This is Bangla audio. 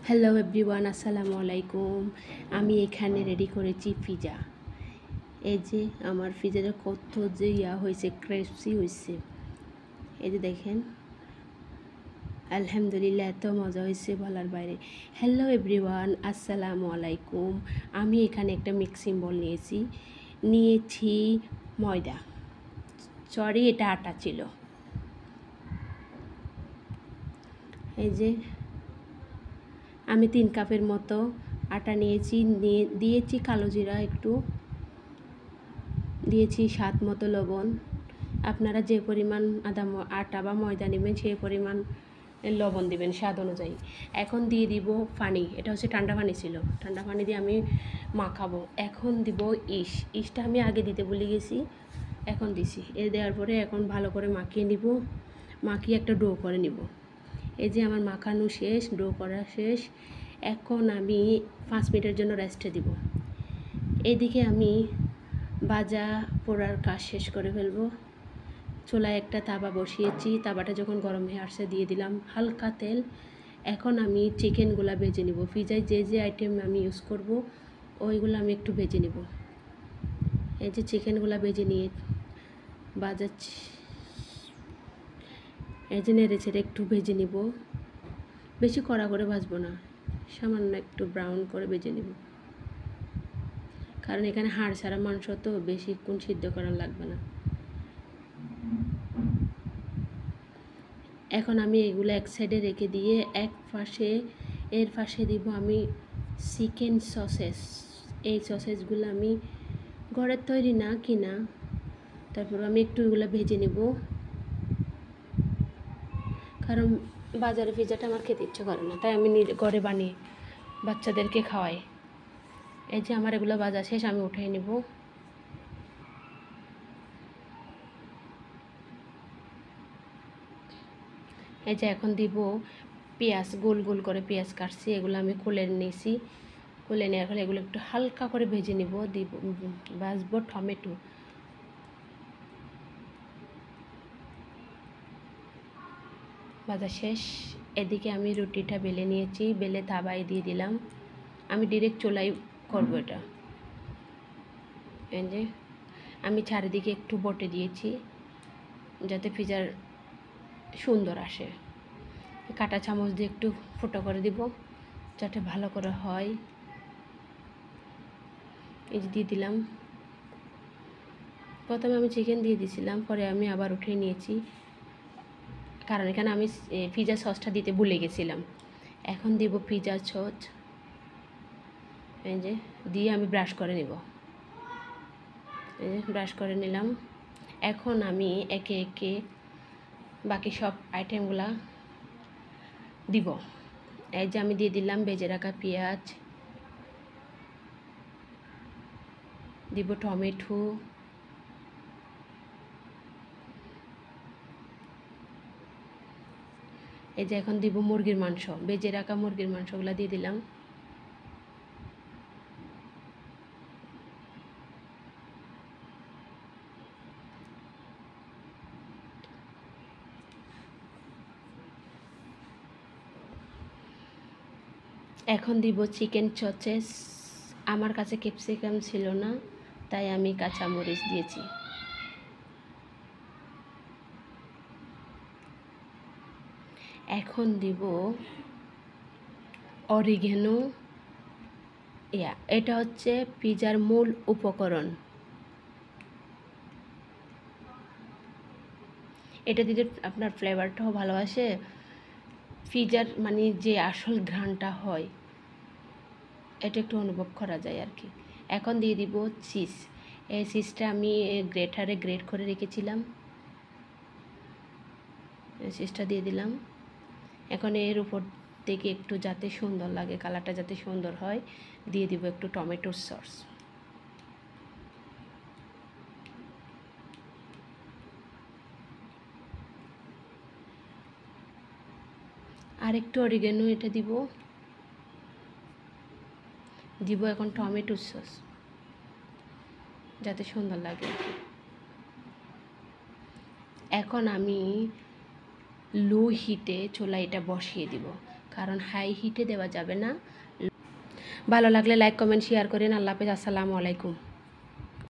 হ্যালো এভরিওয়ান, আসসালামু আলাইকুম। আমি এখানে রেডি করেছি পিজা। এই যে আমার পিজাটা কত যে হয়েছে, ক্রিসপি হয়েছে। এই যে দেখেন, আলহামদুলিল্লাহ, এত মজা হয়েছে বলার বাইরে। হ্যালো এভরিওয়ান, আসসালামু আলাইকুম। আমি এখানে একটা মিক্সিং বোল নিয়েছি ময়দা, সরি এটা আটা ছিল। এই যে আমি 3 কাপের মতো আটা নিয়েছি, দিয়েছি কালো জিরা একটু, দিয়েছি স্বাদ মতো লবণ। আপনারা যে পরিমাণ আটা বা ময়দা নেবেন সেই পরিমাণ লবণ দিবেন স্বাদ অনুযায়ী। এখন দিয়ে দিব পানি, এটা হচ্ছে ঠান্ডা পানি ছিল, ঠান্ডা পানি দিয়ে আমি মাখাবো। এখন দিব ইস্টটা আমি আগে দিতে ভুলে গেছি, এখন দিছি। দেওয়ার পরে এখন ভালো করে মাখিয়ে নিব, মাখিয়ে একটা ডো করে নিব। এই যে আমার মাখানো শেষ, ডো করা শেষ। এখন আমি 5 মিনিটের জন্য রেস্টে দিব। এইদিকে আমি ভাজা পোড়ার কাজ শেষ করে ফেলবো। চুলায় একটা তাওয়া বসিয়েছি, তাওয়াটা যখন গরম হয়ে আসছে দিয়ে দিলাম হালকা তেল। এখন আমি চিকেনগুলো ভেজে নিব। পিজায় যে যে আইটেম আমি ইউজ করব ওইগুলো আমি একটু ভেজে নিব। এই যে চিকেনগুলো ভেজে নিয়ে বাজাচ্ছি, এই যে নেড়ে ছেড়ে একটু ভেজে নিব। বেশি কড়া করে ভাজবো না, সামান্য একটু ব্রাউন করে ভেজে নিব, কারণ এখানে হাড় ছাড়া মাংস তো বেশিক্ষণ সিদ্ধ করা লাগবে না। এখন আমি এগুলো এক সাইডে রেখে দিয়ে এর পাশে দিব আমি চিকেন সসেস। এই সসেসগুলো আমি ঘরের তৈরি না, কিনা। তারপর আমি একটু এগুলো ভেজে নেব, কারণ বাজারে পিজাটা আমার খেতে ইচ্ছে করে না, তাই আমি ঘরে বানিয়ে বাচ্চাদেরকে খাওয়াই। এই যে আমার এগুলো ভাজা শেষ, আমি উঠিয়ে নেব। এই যে এখন দিব পেঁয়াজ, গোল গোল করে পেঁয়াজ কাটছি, এগুলো আমি খুলে নিয়েছি। খুলে নেওয়ার ফলে এগুলো একটু হালকা করে ভেজে নিব। ভাজবো টমেটো। ভাজা শেষ। এদিকে আমি রুটিটা বেলে নিয়েছি, বেলে তাওয়ায় দিয়ে দিলাম। আমি ডিরেক্ট চুলায় করবো এটা। এই যে আমি চারিদিকে একটু বটে দিয়েছি যাতে পিজার সুন্দর আসে। কাঁটা চামচ দিয়ে একটু ফুটো করে দিব যাতে ভালো করে হয়। এই যে দিয়ে দিলাম। প্রথমে আমি চিকেন দিয়ে দিয়েছিলাম, পরে আমি আবার উঠিয়ে নিয়েছি, কারণ এখানে আমি পিজা সসটা দিতে ভুলে গেছিলাম। এখন দিব পিজা সস। এই যে দিয়ে আমি ব্রাশ করে নেব। এই যে ব্রাশ করে নিলাম। এখন আমি একে একে বাকি সব আইটেমগুলা দিব। এই যে আমি দিয়ে দিলাম ভেজে রাখা পেঁয়াজ, দিব টমেটো, এই যে এখন দিব মুরগির মাংস, ভেজে রাখা মুরগির মাংসগুলো দিয়ে দিলাম। এখন দিব চিকেন সসেস। আমার কাছে ক্যাপসিকাম ছিল না, তাই আমি কাঁচামরিচ দিয়েছি। এখন দিব অরিগেনো। এটা হচ্ছে পিজার মূল উপকরণ। এটা দিলে আপনার ফ্লেভারটাও ভালো আসে, পিজার মানে যে আসল ঘ্রাণটা হয় এটা একটু অনুভব করা যায় আর কি। এখন দিয়ে দিব চিজ। এই চিজটা আমি গ্রেটারে গ্রেট করে রেখেছিলাম, এই চিজটা দিয়ে দিলাম। এখন এর উপর থেকে একটু যাতে সুন্দর লাগে, কালারটা যাতে সুন্দর হয়, দিয়ে দিব একটু টমেটোর সস। আর একটু অরিগেনো এটা দিব এখন টমেটোর সস যাতে সুন্দর লাগে। এখন আমি লো হিটে চুলায় এটা বসিয়ে দিব, কারণ হাই হিটে দেওয়া যাবে না। ভালো লাগলে লাইক কমেন্ট শেয়ার করেন। আল্লাহ হাফেজ। আসসালামু আলাইকুম।